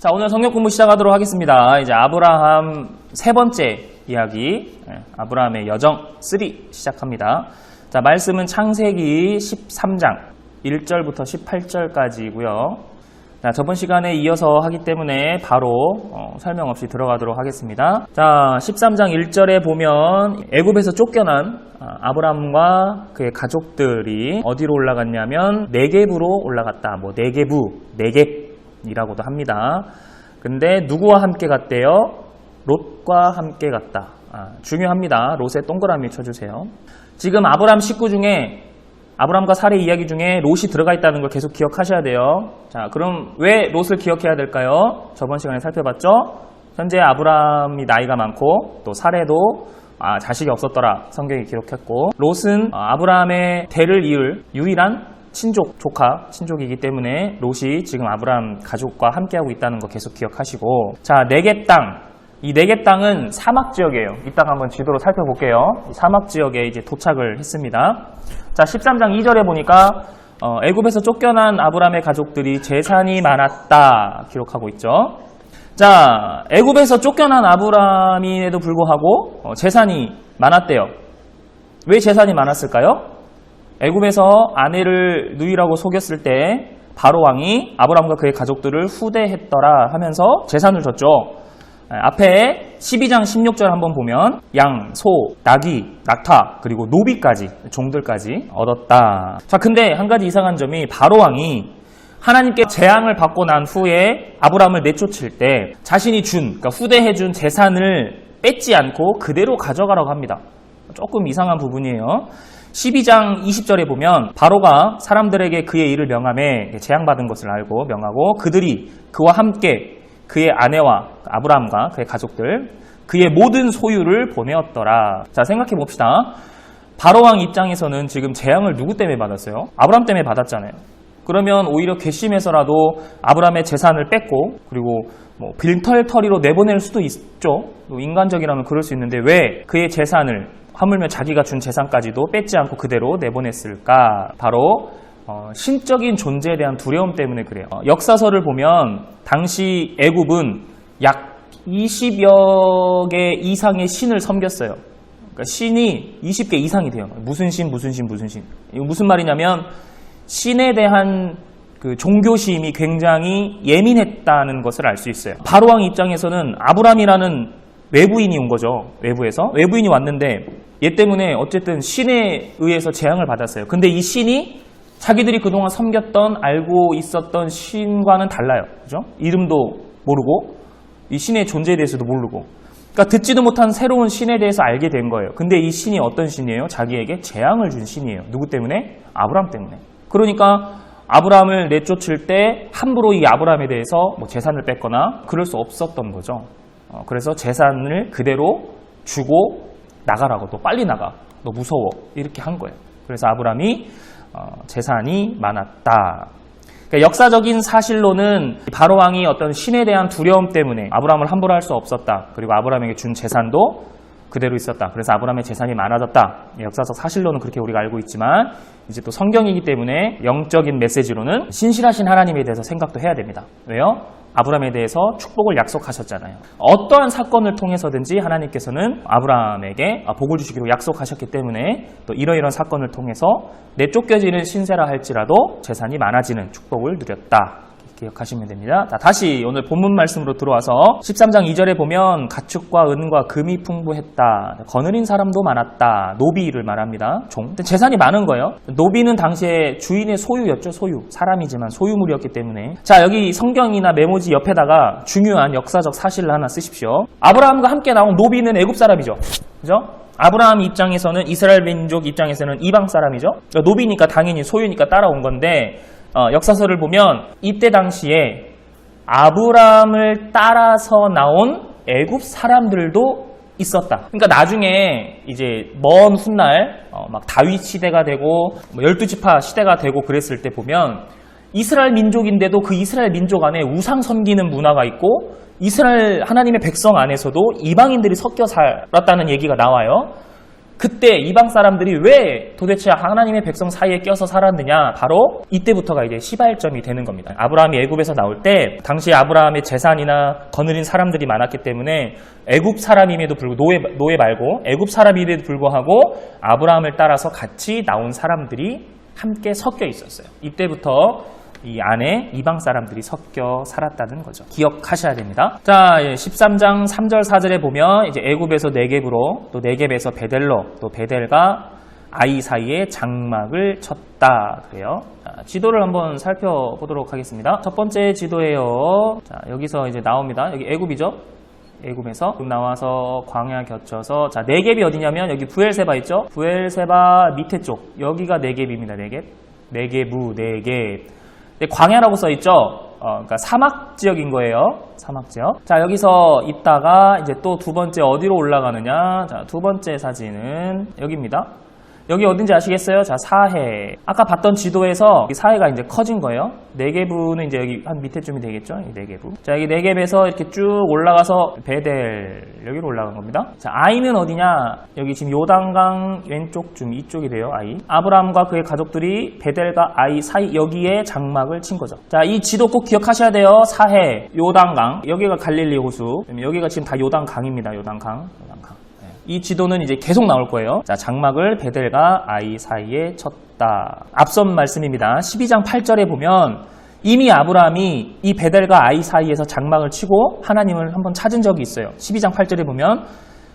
자, 오늘 성경 공부 시작하도록 하겠습니다. 이제 아브라함 세 번째 이야기, 아브라함의 여정 3 시작합니다. 자, 말씀은 창세기 13장 1절부터 18절까지고요. 자, 저번 시간에 이어서 하기 때문에 바로 설명 없이 들어가도록 하겠습니다. 자, 13장 1절에 보면 애굽에서 쫓겨난 아브라함과 그의 가족들이 어디로 올라갔냐면 네겝으로 올라갔다. 뭐 네겝이라고도 합니다. 근데 누구와 함께 갔대요? 롯과 함께 갔다. 중요합니다. 롯에 동그라미 쳐주세요. 지금 아브라함 식구 중에 아브라함과 사례 이야기 중에 롯이 들어가 있다는 걸 계속 기억하셔야 돼요. 자, 그럼 왜 롯을 기억해야 될까요? 저번 시간에 살펴봤죠? 현재 아브라함이 나이가 많고 또 사례도 자식이 없었더라 성경이 기록했고, 롯은 아브라함의 대를 이을 유일한 친족이기 때문에 롯이 지금 아브라함 가족과 함께하고 있다는 거 계속 기억하시고, 자, 네겝 땅. 이 네겝 땅은 사막 지역이에요. 이따가 한번 지도로 살펴볼게요. 사막 지역에 이제 도착을 했습니다. 자, 13장 2절에 보니까 애굽에서 쫓겨난 아브라함의 가족들이 재산이 많았다 기록하고 있죠. 자, 애굽에서 쫓겨난 아브라함임에도 불구하고 재산이 많았대요. 왜 재산이 많았을까요? 애굽에서 아내를 누이라고 속였을 때 바로 왕이 아브라함과 그의 가족들을 후대했더라 하면서 재산을 줬죠. 앞에 12장 16절 한번 보면 양, 소, 나귀, 낙타, 그리고 노비까지, 종들까지 얻었다. 자, 근데 한 가지 이상한 점이 바로 왕이 하나님께 재앙을 받고 난 후에 아브라함을 내쫓을 때 자신이 그러니까 후대해준 재산을 뺏지 않고 그대로 가져가라고 합니다. 조금 이상한 부분이에요. 12장 20절에 보면 바로가 사람들에게 그의 일을 명함에 재앙받은 것을 알고 명하고 그들이 그와 함께 그의 아내와 아브라함과 그의 가족들 그의 모든 소유를 보내었더라. 자, 생각해 봅시다. 바로왕 입장에서는 지금 재앙을 누구 때문에 받았어요? 아브라함 때문에 받았잖아요. 그러면 오히려 괘씸해서라도 아브라함의 재산을 뺏고 그리고 빈털터리로 내보낼 수도 있죠. 인간적이라면 그럴 수 있는데 왜 그의 재산을 하물며 자기가 준 재산까지도 뺏지 않고 그대로 내보냈을까? 바로 신적인 존재에 대한 두려움 때문에 그래요. 역사서를 보면 당시 애굽은 약 20여 개 이상의 신을 섬겼어요. 그러니까 신이 20개 이상이 돼요. 무슨 신. 이거 무슨 말이냐면 신에 대한 그 종교심이 굉장히 예민했다는 것을 알 수 있어요. 바로왕 입장에서는 아브람이라는 외부인이 온 거죠. 외부인이 왔는데 얘 때문에 어쨌든 신에 의해서 재앙을 받았어요. 근데 이 신이 자기들이 그동안 섬겼던 알고 있었던 신과는 달라요. 그죠? 이름도 모르고 이 신의 존재에 대해서도 모르고, 그러니까 듣지도 못한 새로운 신에 대해서 알게 된 거예요. 근데 이 신이 어떤 신이에요? 자기에게 재앙을 준 신이에요. 누구 때문에? 아브라함 때문에. 그러니까 아브라함을 내쫓을 때 함부로 이 아브라함에 대해서 재산을 뺏거나 그럴 수 없었던 거죠. 그래서 재산을 그대로 주고 나가라고, 또 빨리 나가, 너 무서워, 이렇게 한 거예요. 그래서 아브라함이 재산이 많았다. 그러니까 역사적인 사실로는 바로왕이 어떤 신에 대한 두려움 때문에 아브라함을 함부로 할 수 없었다. 그리고 아브라함에게 준 재산도 그대로 있었다. 그래서 아브라함의 재산이 많아졌다. 역사적 사실로는 그렇게 우리가 알고 있지만 이제 또 성경이기 때문에 영적인 메시지로는 신실하신 하나님에 대해서 생각도 해야 됩니다. 왜요? 아브라함에 대해서 축복을 약속하셨잖아요. 어떠한 사건을 통해서든지 하나님께서는 아브라함에게 복을 주시기로 약속하셨기 때문에 또 이러이러한 사건을 통해서 내쫓겨지는 신세라 할지라도 재산이 많아지는 축복을 누렸다. 기억하시면 됩니다. 자, 다시 오늘 본문 말씀으로 들어와서 13장 2절에 보면 가축과 은과 금이 풍부했다. 거느린 사람도 많았다. 노비를 말합니다. 재산이 많은 거예요. 노비는 당시에 주인의 소유였죠. 사람이지만 소유물이었기 때문에. 자, 여기 성경이나 메모지 옆에다가 중요한 역사적 사실을 하나 쓰십시오. 아브라함과 함께 나온 노비는 애굽 사람이죠. 그죠? 아브라함 입장에서는, 이스라엘 민족 입장에서는 이방 사람이죠. 노비니까 당연히 소유니까 따라온 건데, 역사서를 보면 이때 당시에 아브라함을 따라서 나온 애굽 사람들도 있었다. 그러니까 나중에 이제 먼 훗날 막 다윗 시대가 되고 12지파 시대가 되고 그랬을 때 보면 이스라엘 민족인데도 그 이스라엘 민족 안에 우상 섬기는 문화가 있고 이스라엘 하나님의 백성 안에서도 이방인들이 섞여 살았다는 얘기가 나와요. 그때 이방 사람들이 왜 도대체 하나님의 백성 사이에 껴서 살았느냐? 바로 이때부터가 이제 시발점이 되는 겁니다. 아브라함이 애굽에서 나올 때 당시 아브라함의 재산이나 거느린 사람들이 많았기 때문에 애굽 사람임에도 불구하고 노예 말고 애굽 사람임에도 불구하고 아브라함을 따라서 같이 나온 사람들이 함께 섞여 있었어요. 이때부터 이 안에 이방 사람들이 섞여 살았다는 거죠. 기억하셔야 됩니다. 자, 13장 3절 4절에 보면 이제 애굽에서 네겝으로 또 네겝에서 베델로 또 베델과 아이 사이에 장막을 쳤다. 그래요. 자, 지도를 한번 살펴보도록 하겠습니다. 첫 번째 지도예요. 자, 여기서 이제 나옵니다. 여기 애굽이죠. 애굽에서 나와서 광야 겹쳐서 자, 네겝이 어디냐면 여기 부엘세바 있죠. 부엘세바 밑에 쪽 여기가 네겝입니다. 네겝, 네겝. 광야라고 써있죠? 그러니까 사막 지역인 거예요. 사막 지역. 자, 여기서 있다가 이제 또 두 번째 어디로 올라가느냐? 자, 두 번째 사진은 여기입니다. 여기 어딘지 아시겠어요? 자, 사해. 아까 봤던 지도에서 사해가 이제 커진 거예요. 네겝은 이제 여기 한 밑에쯤이 되겠죠? 네겝. 자, 여기 네겝에서 이렇게 쭉 올라가서 베델 여기로 올라간 겁니다. 자, 아이는 어디냐? 여기 지금 요단강 왼쪽쯤 이쪽이 돼요. 아이. 아브라함과 그의 가족들이 베델과 아이 사이 여기에 장막을 친 거죠. 자, 이 지도 꼭 기억하셔야 돼요. 사해, 요단강. 여기가 갈릴리 호수. 여기가 지금 다 요단강입니다. 요단강. 이 지도는 이제 계속 나올 거예요. 자, 장막을 베델과 아이 사이에 쳤다. 앞선 말씀입니다. 12장 8절에 보면 이미 아브라함이 이 베델과 아이 사이에서 장막을 치고 하나님을 한번 찾은 적이 있어요. 12장 8절에 보면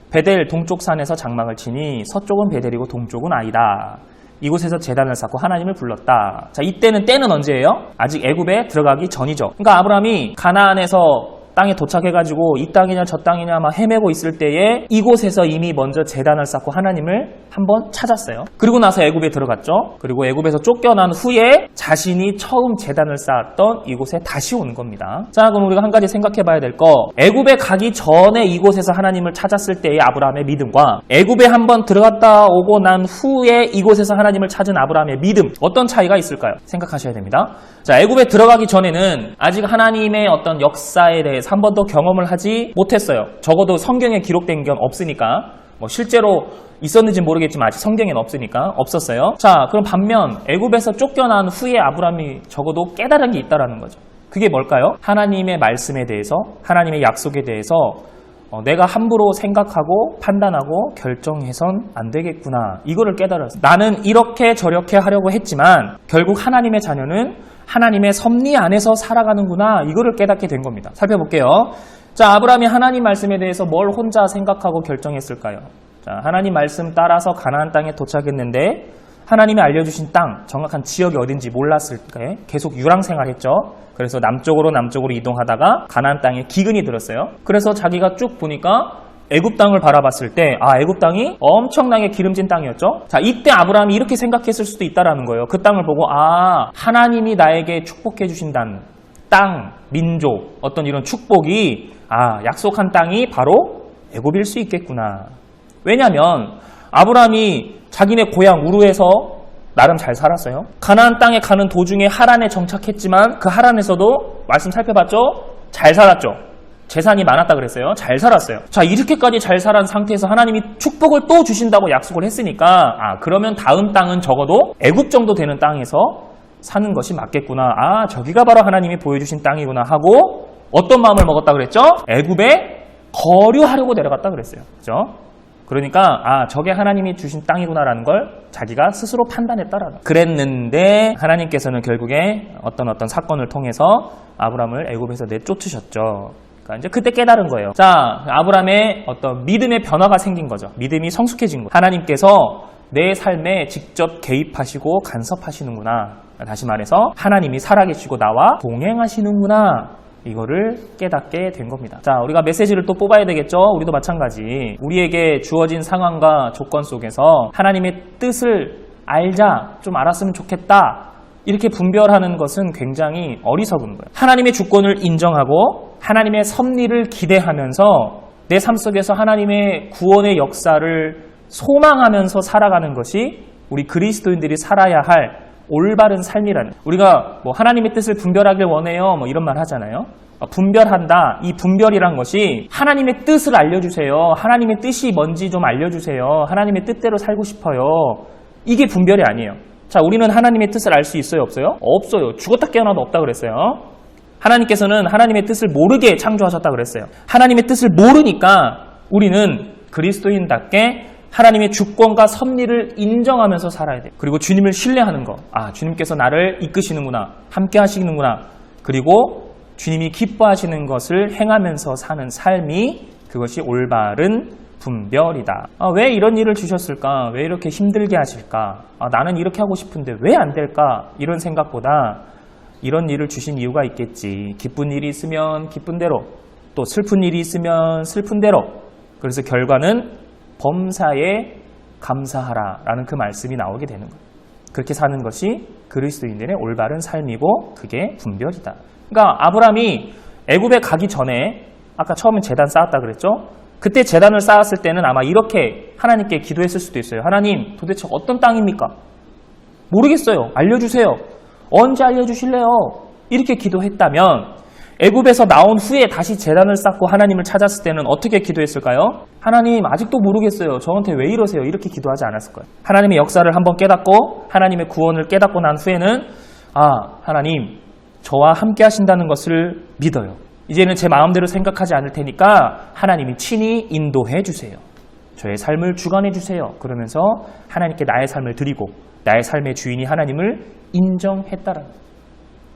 베델 동쪽 산에서 장막을 치니 서쪽은 베델이고 동쪽은 아이다. 이곳에서 제단을 쌓고 하나님을 불렀다. 자, 때는 언제예요? 아직 애굽에 들어가기 전이죠. 그러니까 아브라함이 가나안에서 땅에 도착해가지고 이 땅이냐 저 땅이냐 막 헤매고 있을 때에 이곳에서 이미 먼저 제단을 쌓고 하나님을 한번 찾았어요. 그리고 나서 애굽에 들어갔죠. 그리고 애굽에서 쫓겨난 후에 자신이 처음 제단을 쌓았던 이곳에 다시 온 겁니다. 자, 그럼 우리가 한 가지 생각해 봐야 될 거, 애굽에 가기 전에 이곳에서 하나님을 찾았을 때의 아브라함의 믿음과 애굽에 한번 들어갔다 오고 난 후에 이곳에서 하나님을 찾은 아브라함의 믿음, 어떤 차이가 있을까요? 생각하셔야 됩니다. 자, 애굽에 들어가기 전에는 아직 하나님의 어떤 역사에 대해서 한 번도 경험을 하지 못했어요. 적어도 성경에 기록된 건 없으니까. 뭐 실제로 있었는지 모르겠지만 아직 성경에는 없으니까 없었어요. 자, 그럼 반면 애굽에서 쫓겨난 후에 아브라함이 적어도 깨달은 게 있다라는 거죠. 그게 뭘까요? 하나님의 말씀에 대해서, 하나님의 약속에 대해서 내가 함부로 생각하고 판단하고 결정해선 안 되겠구나. 이거를 깨달았어요. 나는 이렇게 저렇게 하려고 했지만 결국 하나님의 자녀는 하나님의 섭리 안에서 살아가는구나. 이거를 깨닫게 된 겁니다. 살펴볼게요. 자, 아브라함이 하나님 말씀에 대해서 뭘 혼자 생각하고 결정했을까요? 자, 하나님 말씀 따라서 가나안 땅에 도착했는데 하나님이 알려주신 땅, 정확한 지역이 어딘지 몰랐을 때 계속 유랑생활했죠. 그래서 남쪽으로 이동하다가 가나안 땅에 기근이 들었어요. 그래서 자기가 쭉 보니까 애굽 땅을 바라봤을 때 애굽 땅이 엄청나게 기름진 땅이었죠. 자, 이때 아브라함이 이렇게 생각했을 수도 있다라는 거예요. 그 땅을 보고 하나님이 나에게 축복해 주신다는 땅, 민족, 어떤 이런 축복이 약속한 땅이 바로 애굽일 수 있겠구나. 왜냐하면 아브라함이 자기네 고향 우르에서 나름 잘 살았어요. 가나안 땅에 가는 도중에 하란에 정착했지만 그 하란에서도 말씀 살펴봤죠? 잘 살았죠. 재산이 많았다 그랬어요. 잘 살았어요. 자, 이렇게까지 잘 살은 상태에서 하나님이 축복을 또 주신다고 약속을 했으니까 그러면 다음 땅은 적어도 애굽 정도 되는 땅에서 사는 것이 맞겠구나. 저기가 바로 하나님이 보여주신 땅이구나 하고 어떤 마음을 먹었다 그랬죠? 애굽에 거류하려고 내려갔다 그랬어요. 그죠? 그러니까 저게 하나님이 주신 땅이구나라는 걸 자기가 스스로 판단했다라는. 그랬는데 하나님께서는 결국에 어떤 사건을 통해서 아브라함을 애굽에서 내쫓으셨죠. 그러니까 이제 그때 깨달은 거예요. 자, 아브라함의 어떤 믿음의 변화가 생긴 거죠. 믿음이 성숙해진 거죠. 하나님께서 내 삶에 직접 개입하시고 간섭하시는구나. 다시 말해서 하나님이 살아계시고 나와 동행하시는구나. 이거를 깨닫게 된 겁니다. 자, 우리가 메시지를 또 뽑아야 되겠죠? 우리도 마찬가지. 우리에게 주어진 상황과 조건 속에서 하나님의 뜻을 알자, 좀 알았으면 좋겠다. 이렇게 분별하는 것은 굉장히 어리석은 거예요. 하나님의 주권을 인정하고 하나님의 섭리를 기대하면서 내 삶 속에서 하나님의 구원의 역사를 소망하면서 살아가는 것이 우리 그리스도인들이 살아야 할 올바른 삶이라는. 우리가 하나님의 뜻을 분별하길 원해요. 이런 말 하잖아요. 분별한다. 이 분별이란 것이 하나님의 뜻을 알려주세요. 하나님의 뜻이 뭔지 좀 알려주세요. 하나님의 뜻대로 살고 싶어요. 이게 분별이 아니에요. 자, 우리는 하나님의 뜻을 알 수 있어요? 없어요? 없어요. 죽었다 깨어나도 없다 그랬어요. 하나님께서는 하나님의 뜻을 모르게 창조하셨다 그랬어요. 하나님의 뜻을 모르니까 우리는 그리스도인답게 하나님의 주권과 섭리를 인정하면서 살아야 돼요. 그리고 주님을 신뢰하는 거. 아, 주님께서 나를 이끄시는구나. 함께 하시는구나. 그리고 주님이 기뻐하시는 것을 행하면서 사는 삶이 그것이 올바른 분별이다. 아, 왜 이런 일을 주셨을까? 왜 이렇게 힘들게 하실까? 아, 나는 이렇게 하고 싶은데 왜 안 될까? 이런 생각보다 이런 일을 주신 이유가 있겠지. 기쁜 일이 있으면 기쁜 대로, 또 슬픈 일이 있으면 슬픈 대로. 그래서 결과는 범사에 감사하라 라는 그 말씀이 나오게 되는 거예요. 그렇게 사는 것이 그리스도인들의 올바른 삶이고 그게 분별이다. 그러니까 아브라함이 애굽에 가기 전에 아까 처음에 제단 쌓았다 그랬죠? 그때 제단을 쌓았을 때는 아마 이렇게 하나님께 기도했을 수도 있어요. 하나님, 도대체 어떤 땅입니까? 모르겠어요. 알려주세요. 언제 알려주실래요? 이렇게 기도했다면 애굽에서 나온 후에 다시 제단을 쌓고 하나님을 찾았을 때는 어떻게 기도했을까요? 하나님, 아직도 모르겠어요. 저한테 왜 이러세요? 이렇게 기도하지 않았을 거예요. 하나님의 역사를 한번 깨닫고 하나님의 구원을 깨닫고 난 후에는 하나님, 저와 함께 하신다는 것을 믿어요. 이제는 제 마음대로 생각하지 않을 테니까 하나님이 친히 인도해 주세요. 저의 삶을 주관해 주세요. 그러면서 하나님께 나의 삶을 드리고 나의 삶의 주인이 하나님을 인정했다라는 거예요.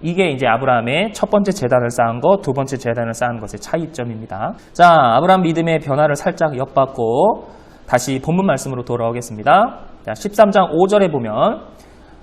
이게 이제 아브라함의 첫 번째 제단을 쌓은 것, 두 번째 제단을 쌓은 것의 차이점입니다. 자, 아브라함 믿음의 변화를 살짝 엿봤고 다시 본문 말씀으로 돌아오겠습니다. 자, 13장 5절에 보면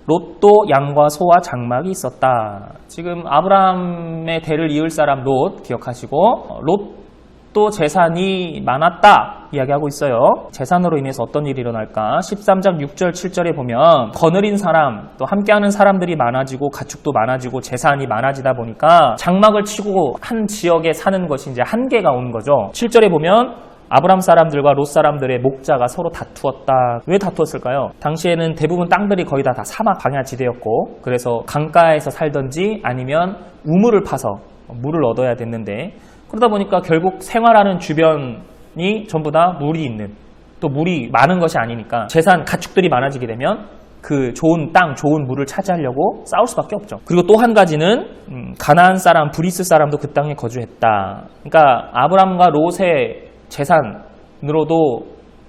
롯도 양과 소와 장막이 있었다. 지금 아브라함의 대를 이을 사람 롯 기억하시고 롯도 재산이 많았다 이야기하고 있어요. 재산으로 인해서 어떤 일이 일어날까? 13장 6절 7절에 보면 거느린 사람 또 함께하는 사람들이 많아지고 가축도 많아지고 재산이 많아지다 보니까 장막을 치고 한 지역에 사는 것이 이제 한계가 오는 거죠. 7절에 보면 아브람 사람들과 롯 사람들의 목자가 서로 다투었다. 왜 다투었을까요? 당시에는 대부분 땅들이 거의 다 사막 방야지대였고 그래서 강가에서 살던지 아니면 우물을 파서 물을 얻어야 됐는데 그러다 보니까 결국 생활하는 주변이 전부 다 물이 있는 또 물이 많은 것이 아니니까 재산, 가축들이 많아지게 되면 그 좋은 땅, 좋은 물을 차지하려고 싸울 수밖에 없죠. 그리고 또 한 가지는 가나안 사람, 브리스 사람도 그 땅에 거주했다. 그러니까 아브람과 롯의 재산으로도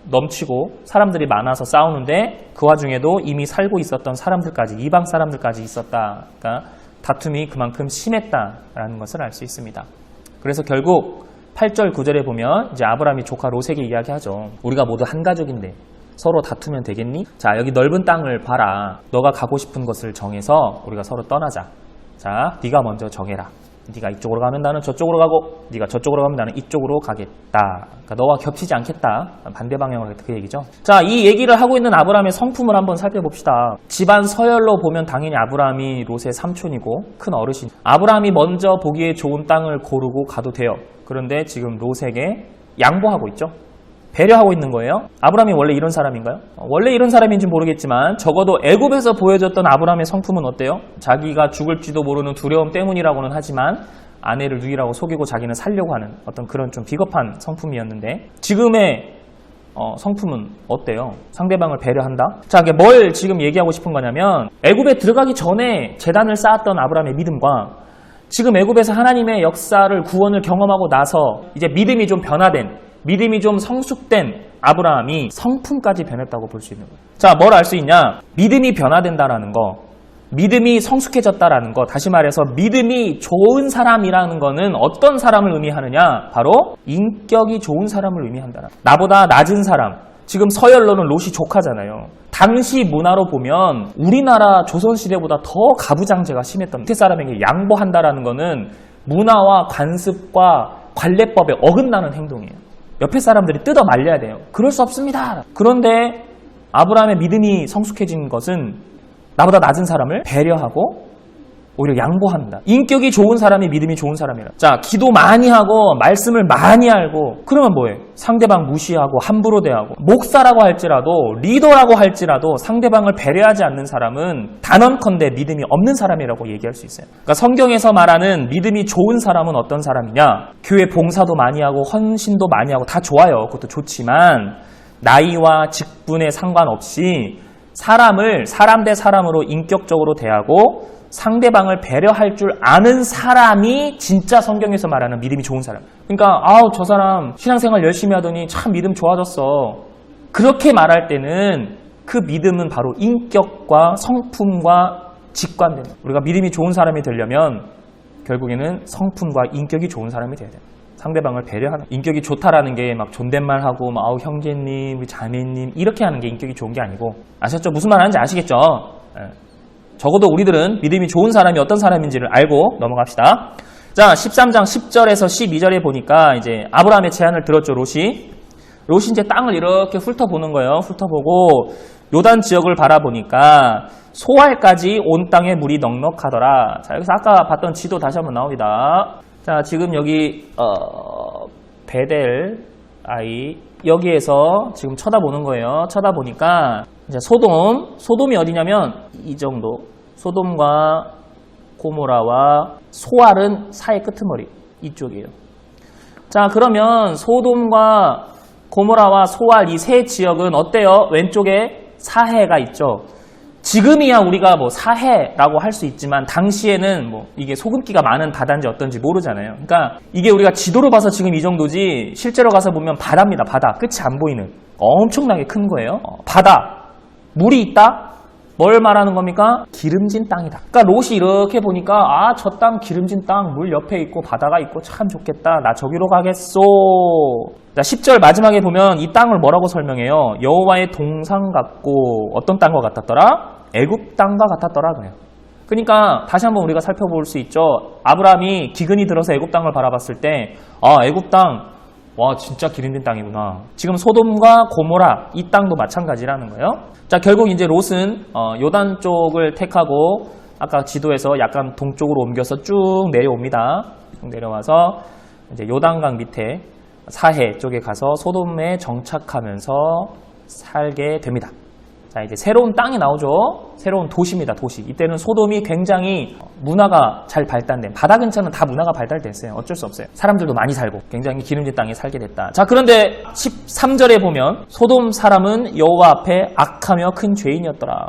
넘치고 사람들이 많아서 싸우는데 그 와중에도 이미 살고 있었던 사람들까지 이방 사람들까지 있었다. 그러니까 다툼이 그만큼 심했다라는 것을 알 수 있습니다. 그래서 결국 8절 9절에 보면 이제 아브라함이 조카 롯에게 이야기하죠. 우리가 모두 한 가족인데 서로 다투면 되겠니? 자, 여기 넓은 땅을 봐라. 너가 가고 싶은 것을 정해서 우리가 서로 떠나자. 자, 네가 먼저 정해라. 네가 이쪽으로 가면 나는 저쪽으로 가고 네가 저쪽으로 가면 나는 이쪽으로 가겠다. 그러니까 너와 겹치지 않겠다. 반대 방향으로 하겠다. 그 얘기죠. 자, 이 얘기를 하고 있는 아브라함의 성품을 한번 살펴봅시다. 집안 서열로 보면 당연히 아브라함이 롯의 삼촌이고 큰 어르신. 아브라함이 먼저 보기에 좋은 땅을 고르고 가도 돼요. 그런데 지금 롯에게 양보하고 있죠. 배려하고 있는 거예요. 아브라함이 원래 이런 사람인가요? 원래 이런 사람인지 모르겠지만 적어도 애굽에서 보여줬던 아브라함의 성품은 어때요? 자기가 죽을지도 모르는 두려움 때문이라고는 하지만 아내를 누이라고 속이고 자기는 살려고 하는 어떤 그런 좀 비겁한 성품이었는데 지금의 성품은 어때요? 상대방을 배려한다? 자, 이게 뭘 지금 얘기하고 싶은 거냐면 애굽에 들어가기 전에 제단을 쌓았던 아브라함의 믿음과 지금 애굽에서 하나님의 역사를 구원을 경험하고 나서 이제 믿음이 좀 변화된 믿음이 좀 성숙된 아브라함이 성품까지 변했다고 볼 수 있는 거예요. 자, 뭘 알 수 있냐? 믿음이 변화된다라는 거, 믿음이 성숙해졌다라는 거, 다시 말해서 믿음이 좋은 사람이라는 거는 어떤 사람을 의미하느냐? 바로 인격이 좋은 사람을 의미한다. 나보다 낮은 사람, 지금 서열로는 롯이 조카잖아요. 당시 문화로 보면 우리나라 조선시대보다 더 가부장제가 심했던 밑에 사람에게 양보한다라는 거는 문화와 관습과 관례법에 어긋나는 행동이에요. 옆에 사람들이 뜯어 말려야 돼요. 그럴 수 없습니다. 그런데 아브라함의 믿음이 성숙해진 것은 나보다 낮은 사람을 배려하고 오히려 양보합니다. 인격이 좋은 사람이 믿음이 좋은 사람이라. 자, 기도 많이 하고 말씀을 많이 알고 그러면 뭐해? 상대방 무시하고 함부로 대하고 목사라고 할지라도 리더라고 할지라도 상대방을 배려하지 않는 사람은 단언컨대 믿음이 없는 사람이라고 얘기할 수 있어요. 그러니까 성경에서 말하는 믿음이 좋은 사람은 어떤 사람이냐? 교회 봉사도 많이 하고 헌신도 많이 하고 다 좋아요. 그것도 좋지만 나이와 직분에 상관없이 사람을 사람 대 사람으로 인격적으로 대하고 상대방을 배려할 줄 아는 사람이 진짜 성경에서 말하는 믿음이 좋은 사람. 그러니까 저 사람 신앙생활 열심히 하더니 참 믿음 좋아졌어. 그렇게 말할 때는 그 믿음은 바로 인격과 성품과 직관되는. 우리가 믿음이 좋은 사람이 되려면 결국에는 성품과 인격이 좋은 사람이 돼야 돼요. 상대방을 배려하는. 인격이 좋다라는 게 막 존댓말하고 막 형제님, 우리 자매님 이렇게 하는 게 인격이 좋은 게 아니고. 아셨죠? 무슨 말 하는지 아시겠죠? 적어도 우리들은 믿음이 좋은 사람이 어떤 사람인지를 알고 넘어갑시다. 자, 13장 10절에서 12절에 보니까 이제 아브라함의 제안을 들었죠, 롯이. 롯이 이제 땅을 이렇게 훑어보는 거예요. 훑어보고 요단 지역을 바라보니까 소알까지 온 땅에 물이 넉넉하더라. 자, 여기서 아까 봤던 지도 다시 한번 나옵니다. 자, 지금 여기 베델 아이 여기에서 지금 쳐다보는 거예요. 쳐다보니까 이제 소돔이 어디냐면 이 정도. 소돔과 고모라와 소알은 사해 끄트머리 이쪽이에요. 자, 그러면 소돔과 고모라와 소알 이 세 지역은 어때요? 왼쪽에 사해가 있죠. 지금이야 우리가 뭐 사해라고 할 수 있지만 당시에는 뭐 이게 소금기가 많은 바다인지 어떤지 모르잖아요. 그러니까 이게 우리가 지도로 봐서 지금 이 정도지 실제로 가서 보면 바다입니다. 바다. 끝이 안 보이는 엄청나게 큰 거예요. 바다. 물이 있다? 뭘 말하는 겁니까? 기름진 땅이다. 그러니까 롯이 이렇게 보니까 저 땅 기름진 땅, 물 옆에 있고 바다가 있고 참 좋겠다. 나 저기로 가겠소. 자, 10절 마지막에 보면 이 땅을 뭐라고 설명해요? 여호와의 동산 같고 어떤 땅과 같았더라? 애굽 땅과 같았더라 그래요. 그러니까 다시 한번 우리가 살펴볼 수 있죠. 아브라함이 기근이 들어서 애굽 땅을 바라봤을 때 애굽 땅 와 진짜 기름진 땅이구나. 지금 소돔과 고모라 이 땅도 마찬가지라는 거예요. 자, 결국 이제 롯은 요단 쪽을 택하고 아까 지도에서 약간 동쪽으로 옮겨서 쭉 내려옵니다. 쭉 내려와서 이제 요단강 밑에 사해 쪽에 가서 소돔에 정착하면서 살게 됩니다. 자, 이제 새로운 땅이 나오죠. 새로운 도시입니다. 도시. 이때는 소돔이 굉장히 문화가 잘 발달된, 바다 근처는 다 문화가 발달됐어요. 어쩔 수 없어요. 사람들도 많이 살고 굉장히 기름진 땅에 살게 됐다. 자, 그런데 13절에 보면 소돔 사람은 여호와 앞에 악하며 큰 죄인이었더라.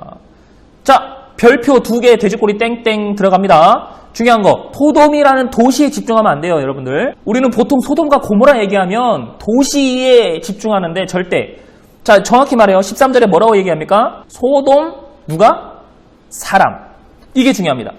자, 별표 2개 돼지꼬리 땡땡 들어갑니다. 중요한 거, 소돔이라는 도시에 집중하면 안 돼요, 여러분들. 우리는 보통 소돔과 고모라 얘기하면 도시에 집중하는데 절대. 자, 정확히 말해요. 13절에 뭐라고 얘기합니까? 소돔, 누가? 사람. 이게 중요합니다.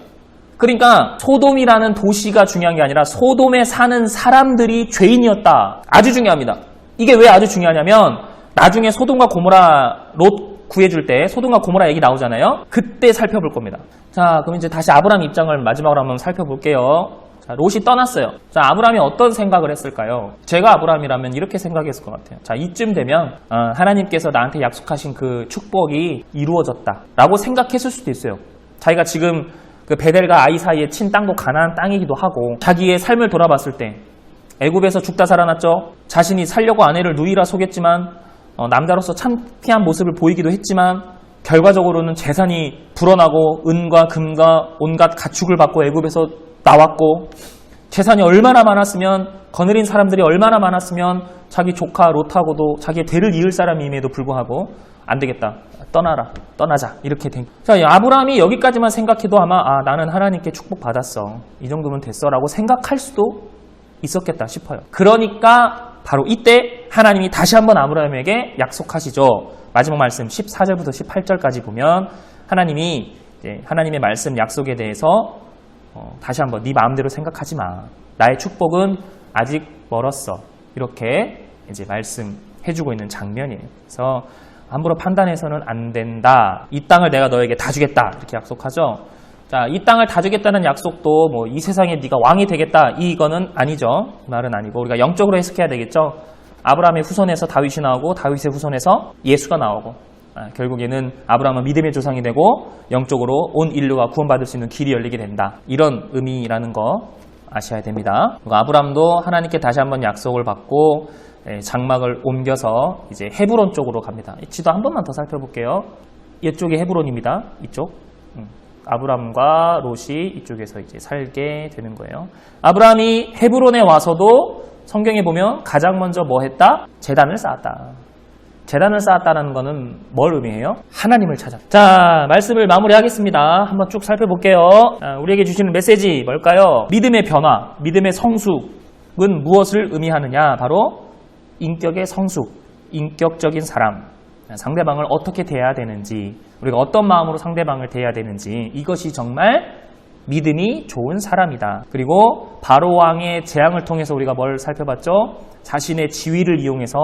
그러니까 소돔이라는 도시가 중요한 게 아니라 소돔에 사는 사람들이 죄인이었다. 아주 중요합니다. 이게 왜 아주 중요하냐면 나중에 소돔과 고모라 롯 구해줄 때 소돔과 고모라 얘기 나오잖아요. 그때 살펴볼 겁니다. 자, 그럼 이제 다시 아브라함 입장을 마지막으로 한번 살펴볼게요. 자, 롯이 떠났어요. 자, 아브라함이 어떤 생각을 했을까요? 제가 아브라함이라면 이렇게 생각했을 것 같아요. 자, 이쯤 되면 하나님께서 나한테 약속하신 그 축복이 이루어졌다 라고 생각했을 수도 있어요. 자기가 지금 그 베델과 아이 사이에 친 땅도 가나안 땅이기도 하고 자기의 삶을 돌아봤을 때 애굽에서 죽다 살아났죠. 자신이 살려고 아내를 누이라 속였지만 남자로서 창피한 모습을 보이기도 했지만 결과적으로는 재산이 불어나고 은과 금과 온갖 가축을 받고 애굽에서 나왔고 재산이 얼마나 많았으면 거느린 사람들이 얼마나 많았으면 자기 조카 롯하고도 자기의 대를 이을 사람임에도 불구하고 안 되겠다. 떠나자. 이렇게 된. 자, 아브라함이 여기까지만 생각해도 아마 나는 하나님께 축복받았어. 이 정도면 됐어 라고 생각할 수도 있었겠다 싶어요. 그러니까 바로 이때 하나님이 다시 한번 아브라함에게 약속하시죠. 마지막 말씀 14절부터 18절까지 보면 하나님이 이제 하나님의 말씀 약속에 대해서 다시 한번 네 마음대로 생각하지 마. 나의 축복은 아직 멀었어. 이렇게 이제 말씀해주고 있는 장면이에요. 그래서 함부로 판단해서는 안 된다. 이 땅을 내가 너에게 다 주겠다. 이렇게 약속하죠. 자, 이 땅을 다 주겠다는 약속도 뭐 이 세상에 네가 왕이 되겠다. 이거는 아니죠. 그 말은 아니고 우리가 영적으로 해석해야 되겠죠. 아브라함의 후손에서 다윗이 나오고 다윗의 후손에서 예수가 나오고 결국에는 아브라함은 믿음의 조상이 되고 영적으로 온 인류가 구원받을 수 있는 길이 열리게 된다. 이런 의미라는 거 아셔야 됩니다. 아브라함도 하나님께 다시 한번 약속을 받고 장막을 옮겨서 이제 헤브론 쪽으로 갑니다. 지도 한 번만 더 살펴볼게요. 이쪽이 헤브론입니다. 이쪽. 아브라함과 롯이 이쪽에서 이제 살게 되는 거예요. 아브라함이 헤브론에 와서도 성경에 보면 가장 먼저 뭐 했다? 제단을 쌓았다. 제단을 쌓았다는 것은 뭘 의미해요? 하나님을 찾았다. 자, 말씀을 마무리하겠습니다. 한번 쭉 살펴볼게요. 우리에게 주시는 메시지 뭘까요? 믿음의 변화, 믿음의 성숙은 무엇을 의미하느냐? 바로 인격의 성숙, 인격적인 사람, 상대방을 어떻게 대해야 되는지, 우리가 어떤 마음으로 상대방을 대해야 되는지, 이것이 정말 믿음이 좋은 사람이다. 그리고 바로왕의 재앙을 통해서 우리가 뭘 살펴봤죠? 자신의 지위를 이용해서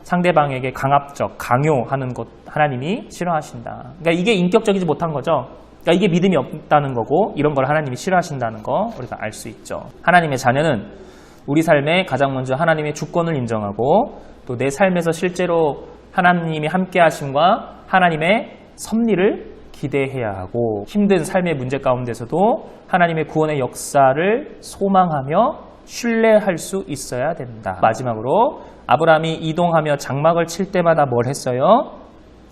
상대방에게 강압적, 강요하는 것 하나님이 싫어하신다. 그러니까 이게 인격적이지 못한 거죠. 그러니까 이게 믿음이 없다는 거고 이런 걸 하나님이 싫어하신다는 거 우리가 알 수 있죠. 하나님의 자녀는 우리 삶에 가장 먼저 하나님의 주권을 인정하고 또 내 삶에서 실제로 하나님이 함께 하심과 하나님의 섭리를 기대해야 하고 힘든 삶의 문제 가운데서도 하나님의 구원의 역사를 소망하며 신뢰할 수 있어야 된다. 마지막으로 아브라함이 이동하며 장막을 칠 때마다 뭘 했어요?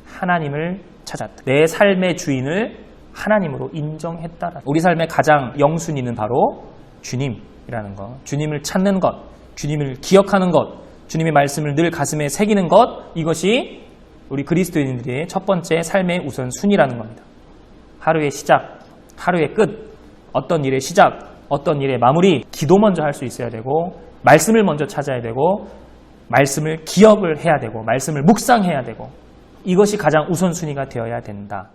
하나님을 찾았다. 내 삶의 주인을 하나님으로 인정했다. 우리 삶의 가장 영순위는 바로 주님이라는 것. 주님을 찾는 것, 주님을 기억하는 것, 주님의 말씀을 늘 가슴에 새기는 것, 이것이 우리 그리스도인들의 첫 번째 삶의 우선순위라는 겁니다. 하루의 시작, 하루의 끝, 어떤 일의 시작, 어떤 일의 마무리, 기도 먼저 할 수 있어야 되고 말씀을 먼저 찾아야 되고 말씀을 기억을 해야 되고 말씀을 묵상해야 되고 이것이 가장 우선순위가 되어야 된다.